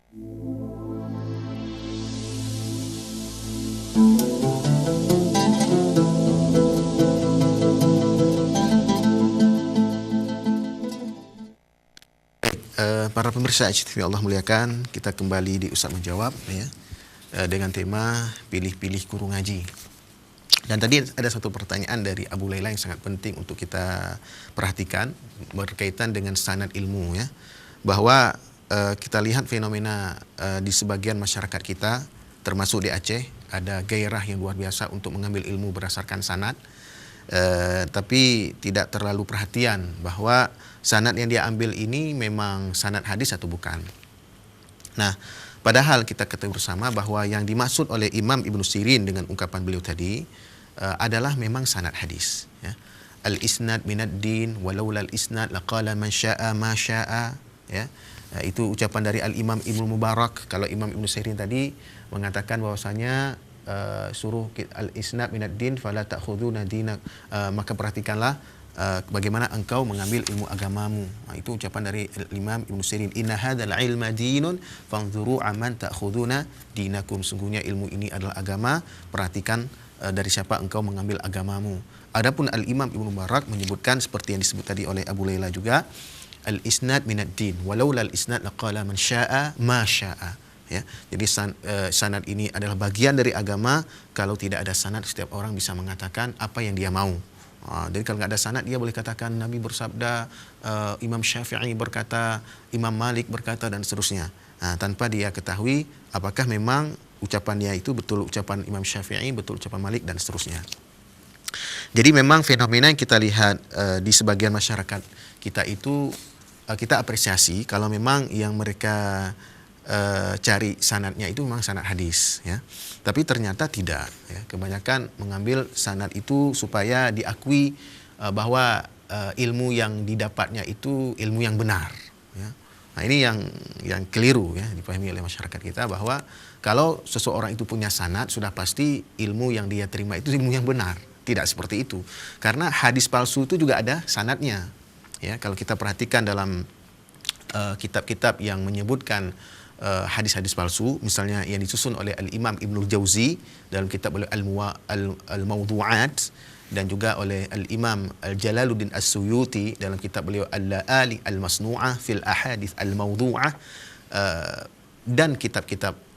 Para pemirsa HTV Allah muliakan, kita kembali di Ustaz Menjawab ya, dengan tema pilih-pilih guru ngaji. Dan tadi ada satu pertanyaan dari Abu Laila yang sangat penting untuk kita perhatikan berkaitan dengan sanad ilmu ya, bahwa kita lihat fenomena di sebagian masyarakat kita, termasuk di Aceh, ada gairah yang luar biasa untuk mengambil ilmu berdasarkan sanad. Tapi tidak terlalu perhatian bahwa sanad yang dia ambil ini memang sanad hadis atau bukan. Nah, padahal kita ketahui bersama bahwa yang dimaksud oleh Imam Ibnu Sirin dengan ungkapan beliau tadi adalah memang sanad hadis ya. Al-isnad minad din walaula al-isnad laqala man syaa ma syaa ya. Itu ucapan dari Al-Imam Ibnu Mubarak. Kalau Imam Ibnu Sirin tadi mengatakan bahwasanya suruh al-isnad minad din fala ta'khuduna dinak, maka perhatikanlah bagaimana engkau mengambil ilmu agamamu. Itu ucapan dari Imam Ibnu Sirin, inna hadzal ilma dinun fanzuru amman ta'khuduna dinakum. Sungguhnya ilmu ini adalah agama, perhatikan dari siapa engkau mengambil agamamu. Adapun Al-Imam Ibnu Mubarak menyebutkan seperti yang disebut tadi oleh Abu Laila juga, al-isnad minad din walaula al-isnad laqala man syaa ma syaa. Ya, jadi sanad ini adalah bagian dari agama. Kalau tidak ada sanad, setiap orang bisa mengatakan apa yang dia mau. Jadi kalau nggak ada sanad, dia boleh katakan Nabi bersabda, Imam Syafi'i berkata, Imam Malik berkata, dan seterusnya. Tanpa dia ketahui apakah memang ucapannya itu betul ucapan Imam Syafi'i, betul ucapan Malik, dan seterusnya. Jadi memang fenomena yang kita lihat di sebagian masyarakat kita itu, kita apresiasi kalau memang yang mereka cari sanadnya itu memang sanad hadis ya, tapi ternyata tidak ya. Kebanyakan mengambil sanad itu supaya diakui bahwa ilmu yang didapatnya itu ilmu yang benar ya. Nah, ini yang keliru ya, dipahami oleh masyarakat kita, bahwa kalau seseorang itu punya sanad, sudah pasti ilmu yang dia terima itu ilmu yang benar. Tidak seperti itu, karena hadis palsu itu juga ada sanadnya ya. Kalau kita perhatikan dalam kitab-kitab yang menyebutkan hadis-hadis palsu, misalnya yang disusun oleh Al-Imam Ibnul Jauzi dalam kitab Al-Mawdu'at, dan juga oleh Al-Imam Al-Jalaluddin As-Suyuti dalam kitab beliau Al-La'ali Al-Masnu'ah fil Ahadits Al-Mawdu'ah, dan kitab-kitab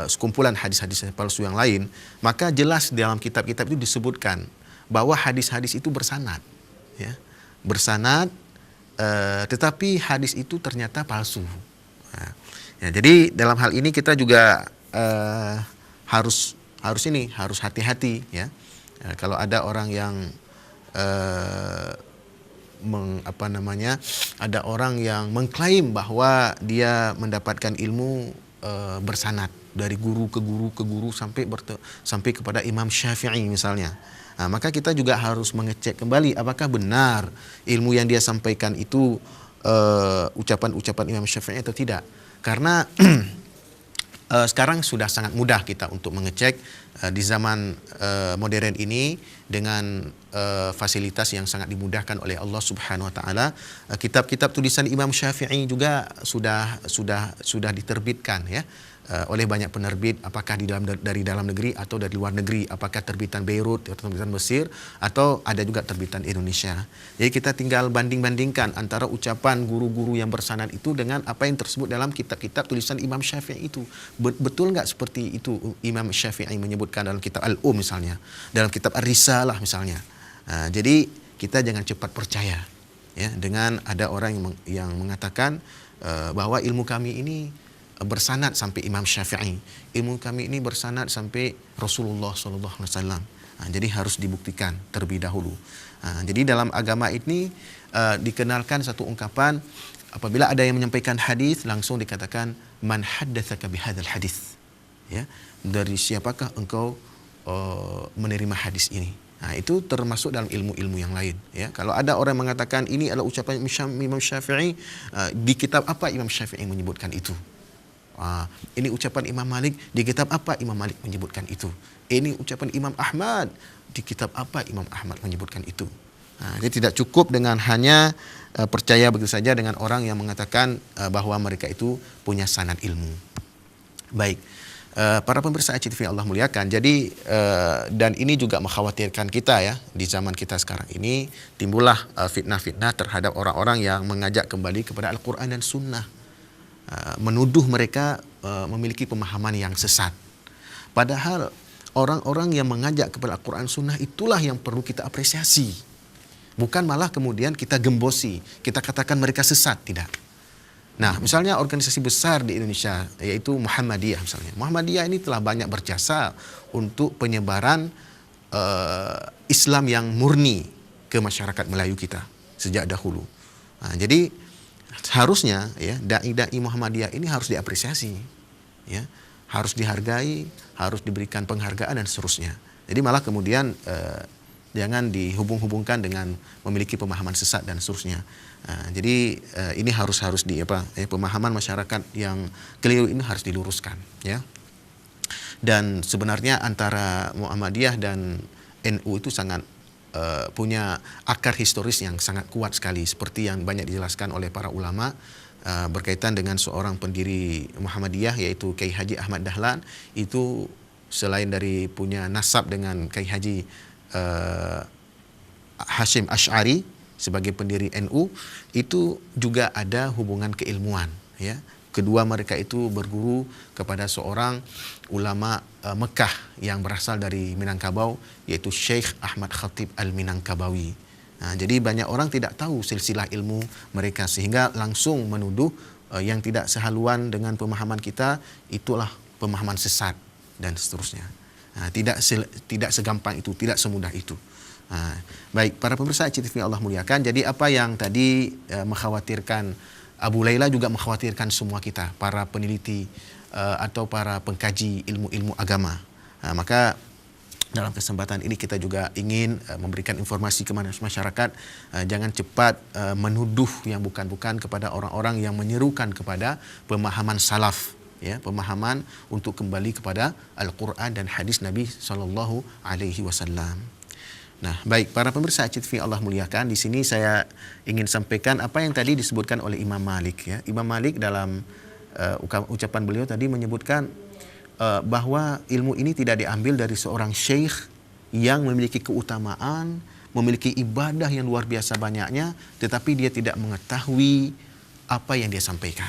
sekumpulan hadis-hadis palsu yang lain, maka jelas dalam kitab-kitab itu disebutkan bahwa hadis-hadis itu bersanad ya, bersanad, tetapi hadis itu ternyata palsu. Ya, jadi dalam hal ini kita juga harus hati-hati ya. Kalau ada orang yang ada orang yang mengklaim bahwa dia mendapatkan ilmu bersanad dari guru ke guru sampai kepada Imam Syafi'i misalnya. Nah, maka kita juga harus mengecek kembali apakah benar ilmu yang dia sampaikan itu ucapan-ucapan Imam Syafi'i atau tidak. Karena sekarang sudah sangat mudah kita untuk mengecek di zaman modern ini dengan fasilitas yang sangat dimudahkan oleh Allah Subhanahu wa taala. Kitab-kitab tulisan Imam Syafi'i juga sudah diterbitkan ya oleh banyak penerbit, apakah dari dalam negeri atau dari luar negeri, apakah terbitan Beirut atau terbitan Mesir, atau ada juga terbitan Indonesia. Jadi kita tinggal banding-bandingkan antara ucapan guru-guru yang bersanad itu dengan apa yang tersebut dalam kitab-kitab tulisan Imam Syafi'i itu. Betul nggak seperti itu Imam Syafi'i menyebutkan dalam kitab misalnya, dalam kitab Ar-Risalah misalnya. Jadi kita jangan cepat percaya ya dengan ada orang yang mengatakan bahwa ilmu kami ini bersanad sampai Imam Syafi'i, ilmu kami ini bersanad sampai Rasulullah SAW. Jadi harus dibuktikan terlebih dahulu. Jadi dalam agama ini dikenalkan satu ungkapan, apabila ada yang menyampaikan hadis langsung dikatakan man haddatsaka bihadzal hadis ya, dari siapakah engkau menerima hadis ini. Itu termasuk dalam ilmu-ilmu yang lain ya. Kalau ada orang mengatakan ini adalah ucapan Imam Syafi'i, di kitab apa Imam Syafi'i menyebutkan itu? Ini ucapan Imam Malik, di kitab apa Imam Malik menyebutkan itu? Ini ucapan Imam Ahmad, di kitab apa Imam Ahmad menyebutkan itu? Jadi tidak cukup dengan hanya percaya begitu saja dengan orang yang mengatakan bahwa mereka itu punya sanad ilmu. Baik. Para pemirsa ACTV Allah muliakan. Jadi dan ini juga mengkhawatirkan kita ya, di zaman kita sekarang ini timbullah fitnah-fitnah terhadap orang-orang yang mengajak kembali kepada Al-Quran dan Sunnah, menuduh mereka memiliki pemahaman yang sesat. Padahal orang-orang yang mengajak kepada Al-Quran Sunnah itulah yang perlu kita apresiasi, bukan malah kemudian kita gembosi, kita katakan mereka sesat, tidak. Nah, misalnya organisasi besar di Indonesia, yaitu Muhammadiyah misalnya. Muhammadiyah ini telah banyak berjasa untuk penyebaran Islam yang murni ke masyarakat Melayu kita sejak dahulu. Nah, jadi harusnya ya dai-dai Muhammadiyah ini harus diapresiasi, ya, harus dihargai, harus diberikan penghargaan dan seterusnya. Jadi malah kemudian jangan dihubung-hubungkan dengan memiliki pemahaman sesat dan seterusnya. Jadi ini harus pemahaman masyarakat yang keliru ini harus diluruskan, ya. Dan sebenarnya antara Muhammadiyah dan NU itu sangat punya akar historis yang sangat kuat sekali, seperti yang banyak dijelaskan oleh para ulama berkaitan dengan seorang pendiri Muhammadiyah, yaitu Kiai Haji Ahmad Dahlan. Itu selain dari punya nasab dengan Kiai Haji Hashim Asy'ari sebagai pendiri NU, itu juga ada hubungan keilmuan, ya. Kedua mereka itu berguru kepada seorang ulama Mekah yang berasal dari Minangkabau, yaitu Syekh Ahmad Khatib Al-Minangkabawi. Nah, jadi banyak orang tidak tahu silsilah ilmu mereka, sehingga langsung menuduh yang tidak sehaluan dengan pemahaman kita itulah pemahaman sesat dan seterusnya. Nah, tidak segampang itu, tidak semudah itu. Baik, para pemirsa ACTV Allah muliakan. Jadi apa yang tadi mengkhawatirkan Abu Layla juga mengkhawatirkan semua kita, para peneliti atau para pengkaji ilmu-ilmu agama. Maka dalam kesempatan ini kita juga ingin memberikan informasi kepada masyarakat, jangan cepat menuduh yang bukan-bukan kepada orang-orang yang menyerukan kepada pemahaman salaf, ya, pemahaman untuk kembali kepada Al-Quran dan hadis Nabi SAW. Nah, baik, para pemirsa ACTV Allah muliakan, di sini saya ingin sampaikan apa yang tadi disebutkan oleh Imam Malik, ya. Imam Malik dalam ucapan beliau tadi menyebutkan bahwa ilmu ini tidak diambil dari seorang syekh yang memiliki keutamaan, memiliki ibadah yang luar biasa banyaknya, tetapi dia tidak mengetahui apa yang dia sampaikan.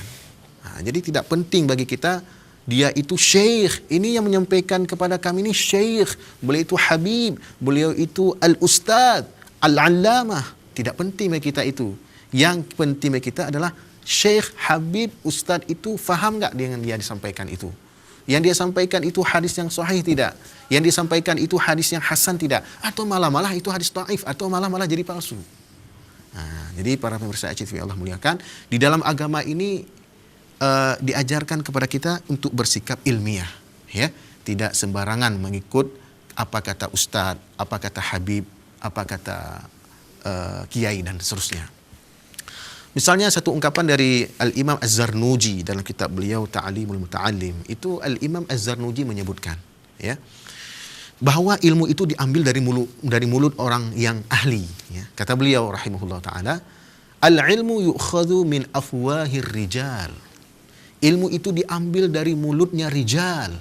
Nah, jadi tidak penting bagi kita dia itu syekh, ini yang menyampaikan kepada kami ini syekh, beliau itu habib, beliau itu al-ustad, al-allamah. Tidak penting bagi kita itu. Yang penting bagi kita adalah syekh, habib, ustad itu faham enggak dengan dia disampaikan itu? Yang dia sampaikan itu hadis yang sahih tidak? Yang disampaikan itu hadis yang hasan tidak? Atau malah itu hadis dhaif, atau malah jadi palsu? Nah, jadi para pemirsa ACTV Allah muliakan, di dalam agama ini diajarkan kepada kita untuk bersikap ilmiah, ya, tidak sembarangan mengikut apa kata ustadz, apa kata habib, apa kata kiai dan seterusnya. Misalnya satu ungkapan dari Al-Imam Az-Zarnuji dalam kitab beliau Ta'limul Muta'allim, itu Al-Imam Az-Zarnuji menyebutkan, ya, bahwa ilmu itu diambil dari mulut orang yang ahli, ya. Kata beliau rahimahullah taala, al-ilmu yu'khadhu min afwahir rijal. Ilmu itu diambil dari mulutnya rijal.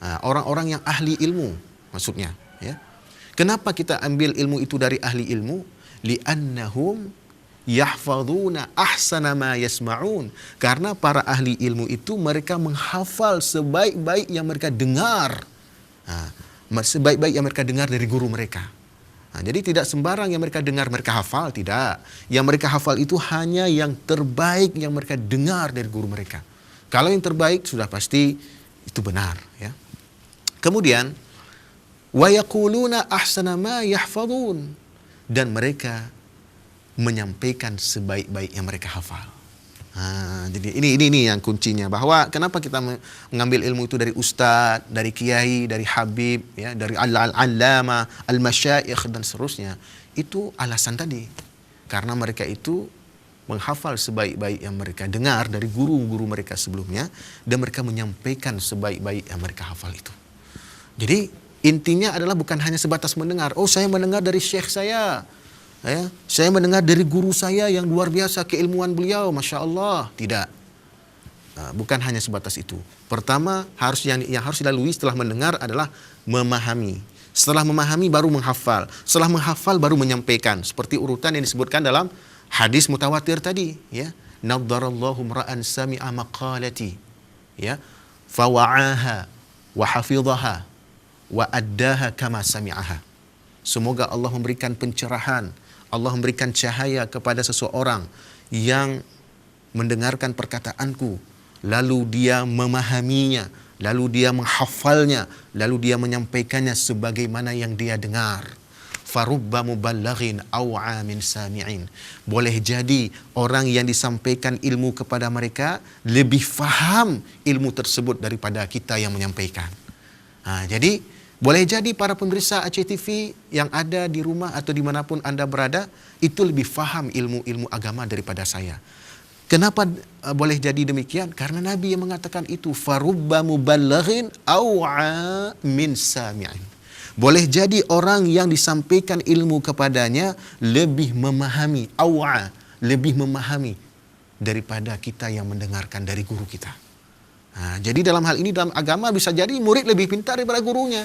Nah, orang-orang yang ahli ilmu maksudnya, ya. Kenapa kita ambil ilmu itu dari ahli ilmu? Li'annahum yahfadhuna ahsana ma yasma'un. Karena para ahli ilmu itu mereka menghafal sebaik-baik yang mereka dengar. Sebaik-baik yang mereka dengar dari guru mereka. Nah, jadi tidak sembarang yang mereka dengar mereka hafal, tidak. Yang mereka hafal itu hanya yang terbaik yang mereka dengar dari guru mereka. Kalau yang terbaik sudah pasti itu benar, ya. Kemudian wa yaquluna ahsana ma yahfadhun, dan mereka menyampaikan sebaik-baik yang mereka hafal. Jadi ini yang kuncinya, bahwa kenapa kita mengambil ilmu itu dari ustadz, dari kiai, dari habib, ya, dari al-allamah, al-masyayikh dan seterusnya. Itu alasan tadi. Karena mereka itu menghafal sebaik-baik yang mereka dengar dari guru-guru mereka sebelumnya, dan mereka menyampaikan sebaik-baik yang mereka hafal itu. Jadi intinya adalah bukan hanya sebatas mendengar. Oh, saya mendengar dari syekh saya, ya, saya mendengar dari guru saya yang luar biasa keilmuan beliau, Masya Allah. Tidak. Bukan hanya sebatas itu. Pertama, yang harus dilalui setelah mendengar adalah memahami. Setelah memahami baru menghafal. Setelah menghafal baru menyampaikan. Seperti urutan yang disebutkan dalam hadis mutawatir tadi, ya. Naddarallahu mra'an sami'a maqalati, ya, fawa'aha wa hafidhaha wa addaha kama sami'aha. Semoga Allah memberikan pencerahan, Allah memberikan cahaya kepada seseorang yang mendengarkan perkataanku, lalu dia memahaminya, lalu dia menghafalnya, lalu dia menyampaikannya sebagaimana yang dia dengar. Farubba muballighin aw'a min sami'in. Boleh jadi orang yang disampaikan ilmu kepada mereka lebih faham ilmu tersebut daripada kita yang menyampaikan. Jadi boleh jadi para pemirsa Aceh TV yang ada di rumah atau dimanapun Anda berada itu lebih faham ilmu-ilmu agama daripada saya. Kenapa boleh jadi demikian? Karena Nabi yang mengatakan itu, farubba muballighin aw'a min sami'in. Boleh jadi orang yang disampaikan ilmu kepadanya lebih memahami, aw'a, lebih memahami daripada kita yang mendengarkan dari guru kita. Jadi dalam hal ini, dalam agama bisa jadi murid lebih pintar daripada gurunya.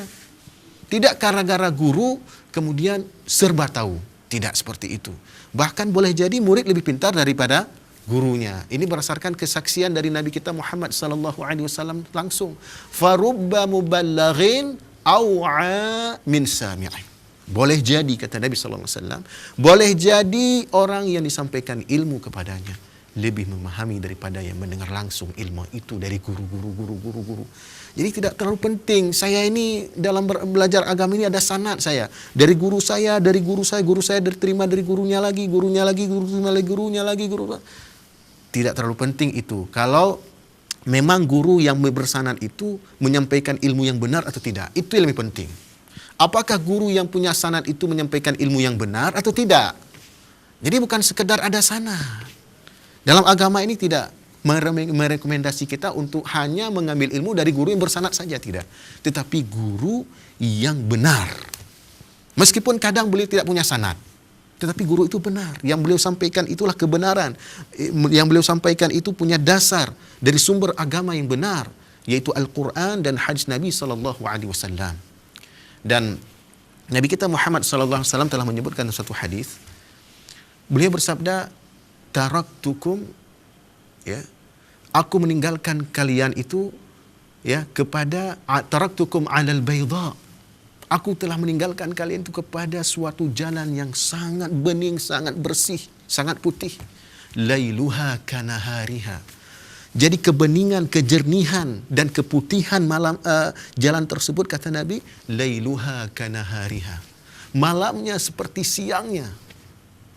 Tidak gara-gara guru kemudian serba tahu. Tidak seperti itu. Bahkan boleh jadi murid lebih pintar daripada gurunya. Ini berdasarkan kesaksian dari Nabi kita Muhammad sallallahu alaihi wasallam langsung. Farubba muballighin aw'a min sami'in. Boleh jadi, kata Nabi sallallahu alaihi wasallam, boleh jadi orang yang disampaikan ilmu kepadanya lebih memahami daripada yang mendengar langsung ilmu itu dari guru. Jadi tidak terlalu penting. Saya ini dalam belajar agama ini ada sanad saya. Dari guru saya, guru saya diterima dari gurunya lagi. Tidak terlalu penting itu. Kalau memang guru yang bersanad itu menyampaikan ilmu yang benar atau tidak. Itu yang lebih penting. Apakah guru yang punya sanad itu menyampaikan ilmu yang benar atau tidak? Jadi bukan sekedar ada sanad. Dalam agama ini tidak merekomendasi kita untuk hanya mengambil ilmu dari guru yang bersanad saja, tidak. Tetapi guru yang benar. Meskipun kadang beliau tidak punya sanad, tetapi guru itu benar. Yang beliau sampaikan itulah kebenaran. Yang beliau sampaikan itu punya dasar dari sumber agama yang benar, yaitu Al-Quran dan hadis Nabi SAW. Dan Nabi kita Muhammad SAW telah menyebutkan dalam satu hadis. Beliau bersabda, taraktukum, ya, aku meninggalkan kalian itu, ya, kepada taraktukum 'alal bayda. Aku telah meninggalkan kalian itu kepada suatu jalan yang sangat bening, sangat bersih, sangat putih. Lailuha kanahariha. Jadi kebeningan, kejernihan dan keputihan malam jalan tersebut, kata Nabi, lailuha kanahariha. Malamnya seperti siangnya.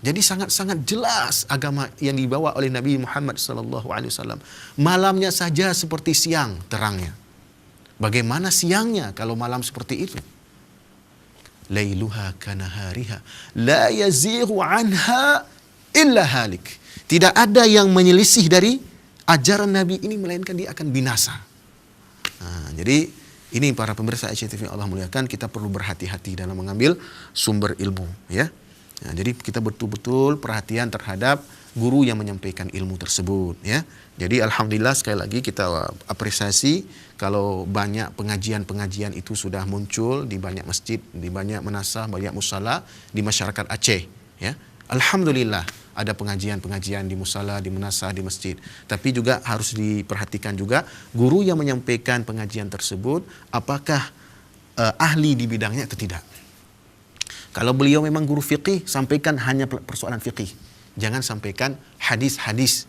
Jadi sangat-sangat jelas agama yang dibawa oleh Nabi Muhammad SAW. Malamnya saja seperti siang terangnya. Bagaimana siangnya kalau malam seperti itu? Lailuha kanahariha la yazighu anha illa halik. Tidak ada yang menyelisih dari ajaran Nabi ini melainkan dia akan binasa. Jadi ini para pemirsa Aceh TV Allah muliakan, kita perlu berhati-hati dalam mengambil sumber ilmu, ya. Jadi kita betul-betul perhatian terhadap guru yang menyampaikan ilmu tersebut, ya. Jadi alhamdulillah sekali lagi kita apresiasi kalau banyak pengajian-pengajian itu sudah muncul di banyak masjid, di banyak manasah, banyak musala di masyarakat Aceh, ya. Alhamdulillah ada pengajian-pengajian di musala, di manasah, di masjid. Tapi juga harus diperhatikan juga guru yang menyampaikan pengajian tersebut apakah ahli di bidangnya atau tidak. Kalau beliau memang guru fiqih, sampaikan hanya persoalan fiqih. Jangan sampaikan hadis-hadis.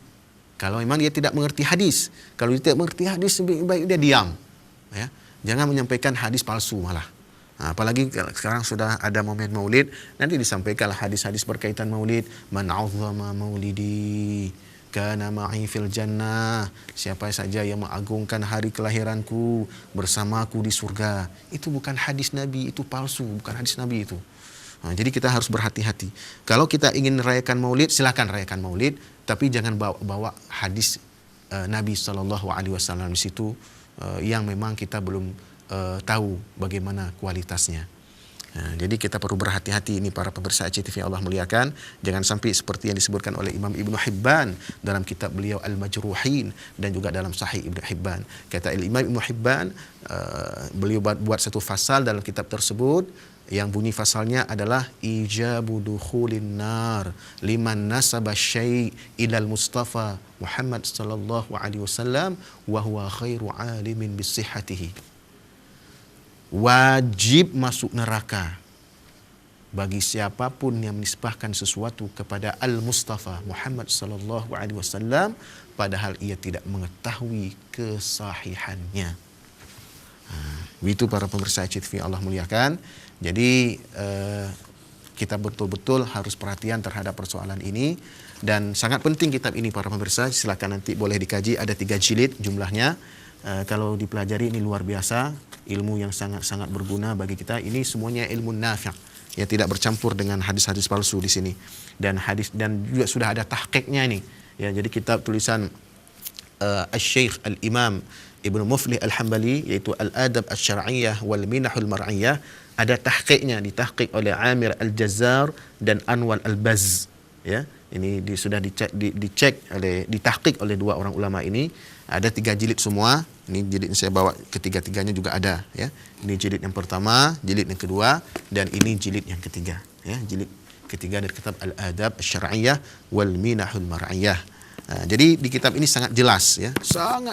Kalau memang dia tidak mengerti hadis. Kalau dia tidak mengerti hadis, baik dia diam. Ya. Jangan menyampaikan hadis palsu malah. Apalagi sekarang sudah ada momen maulid, nanti disampaikanlah hadis-hadis berkaitan maulid. Man 'azzama maulidi kana ma'i fil jannah. Siapa saja yang mengagungkan hari kelahiranku bersamaku di surga. Itu bukan hadis Nabi, itu palsu, bukan hadis Nabi itu. Jadi kita harus berhati-hati. Kalau kita ingin rayakan maulid, silakan rayakan maulid, tapi jangan bawa hadis Nabi SAW di situ yang memang kita belum tahu bagaimana kualitasnya. Jadi kita perlu berhati-hati ini para pemirsa ICTV yang Allah muliakan. Jangan sampai seperti yang disebutkan oleh Imam Ibnu Hibban dalam kitab beliau Al-Majruhin dan juga dalam Sahih Ibnu Hibban. Kata Imam Ibnu Hibban, beliau buat satu fasal dalam kitab tersebut yang bunyi fasalnya adalah ijabu dukhulin nar liman nasaba syai' ilal Mustafa Muhammad sallallahu alaihi wasallam wa huwa khairu alimin bisihhatihi. Wajib masuk neraka bagi siapapun yang menisbahkan sesuatu kepada Al-Mustafa Muhammad sallallahu alaihi wasallam padahal ia tidak mengetahui kesahihannya. Itu para pemirsa ICTV Allah muliakan. Jadi kita betul-betul harus perhatian terhadap persoalan ini dan sangat penting kitab ini para pemirsa. Silakan nanti boleh dikaji, ada 3 jilid jumlahnya. Kalau dipelajari ini luar biasa, ilmu yang sangat-sangat berguna bagi kita. Ini semuanya ilmu nafi', ya, tidak bercampur dengan hadis-hadis palsu di sini. Dan hadis dan juga sudah ada tahqiqnya ini. Ya, jadi kitab tulisan Al-Syekh Al-Imam Ibnu Muflih Al-Hambali yaitu Al-Adab Asy-Syar'iyyah wal Minahul Mar'iyyah, ada tahqiqnya, ditahqiq oleh Amir Al-Jazzar dan Anwar Al-Bazz, ya. Ini sudah ditahqiq oleh 2 orang ulama ini. Ada 3 jilid semua. Ini jilid yang saya bawa ketiga-tiganya juga ada, ya. Ini jilid yang pertama, jilid yang kedua, dan ini jilid yang ketiga, ya. Jilid ketiga dari kitab Al-Adab Asy-Syar'iyyah wal Minahul Mar'iyyah. Jadi di kitab ini sangat jelas, ya,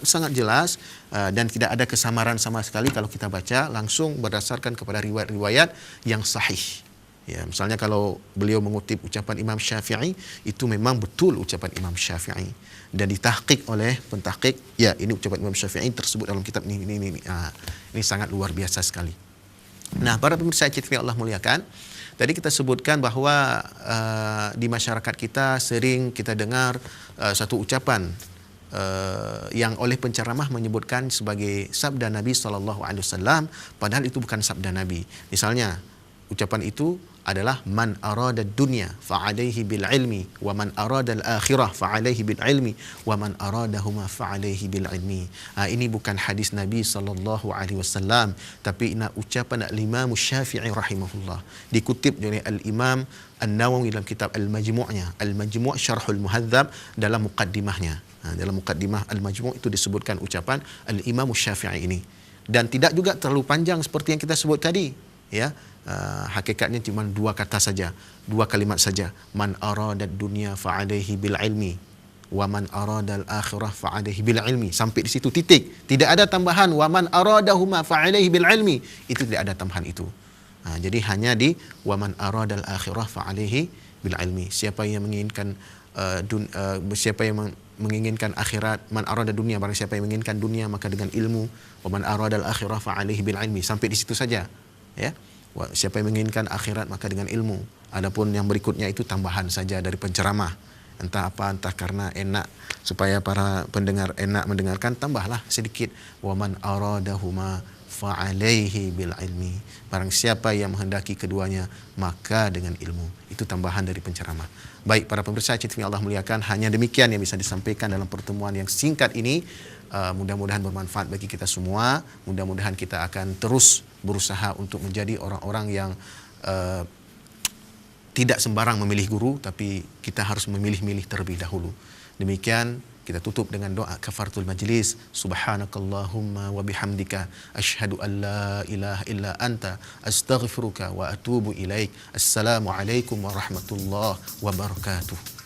sangat jelas, dan tidak ada kesamaran sama sekali kalau kita baca langsung berdasarkan kepada riwayat-riwayat yang sahih. Ya, misalnya kalau beliau mengutip ucapan Imam Syafi'i, itu memang betul ucapan Imam Syafi'i dan ditahqiq oleh pentahqiq, ya, ini ucapan Imam Syafi'i tersebut dalam kitab ini. Ini sangat luar biasa sekali. Nah, para pemirsa ICTV Allah muliakan, tadi kita sebutkan bahwa di masyarakat kita sering kita dengar satu ucapan yang oleh penceramah menyebutkan sebagai sabda Nabi SAW, padahal itu bukan sabda Nabi. Misalnya ucapan itu adalah man arada dunya fa'alaihi bil ilmi wa man arada al akhirah fa'alaihi bil ilmi wa man aradahuma fa'alaihi bil ilmi. Ini bukan hadis Nabi sallallahu alaihi wasallam, tapi ini ucapan Al-Imam Syafi'i rahimahullah, dikutip oleh Al-Imam An-Nawawi dalam kitab Al-Majmu'nya, Al-Majmu' Syarhul Muhadzab, dalam muqaddimahnya. Dalam muqaddimah Al-Majmu' itu disebutkan ucapan Al-Imam Syafi'i ini, dan tidak juga terlalu panjang seperti yang kita sebut tadi, ya. Hakikatnya cuma 2 kata saja, 2 kalimat saja. Man aradad dunya fa'alaihi bil ilmi wa man aradal akhirah fa'alaihi bil ilmi. Sampai di situ, titik. Tidak ada tambahan wa man aradahuma fa'alaihi bil ilmi. Itu tidak ada tambahan itu. Jadi hanya di wa man aradal akhirah fa'alaihi bil ilmi. Siapa yang menginginkan menginginkan akhirat, man arada dunia, barang siapa yang menginginkan dunia maka dengan ilmu, wa man aradal akhirah fa'alaihi bil ilmi. Sampai di situ saja, ya. Siapa yang menginginkan akhirat maka dengan ilmu. Adapun yang berikutnya itu tambahan saja dari penceramah. Entah apa, entah karena enak, supaya para pendengar enak mendengarkan, tambahlah sedikit. Wa man aradahuma fa'alaihi bil ilmi. Barang siapa yang menghendaki keduanya maka dengan ilmu. Itu tambahan dari penceramah. Baik para pemirsa ICTV Allah muliakan, hanya demikian yang bisa disampaikan dalam pertemuan yang singkat ini. Mudah-mudahan bermanfaat bagi kita semua. Mudah-mudahan kita akan terus berusaha untuk menjadi orang-orang yang tidak sembarang memilih guru, tapi kita harus memilih-milih terlebih dahulu. Demikian kita tutup dengan doa kafaratul majlis. Subhanakallahumma wa bihamdika asyhadu an la ilaha illa anta astaghfiruka wa atubu ilaik. Assalamualaikum warahmatullahi wabarakatuh.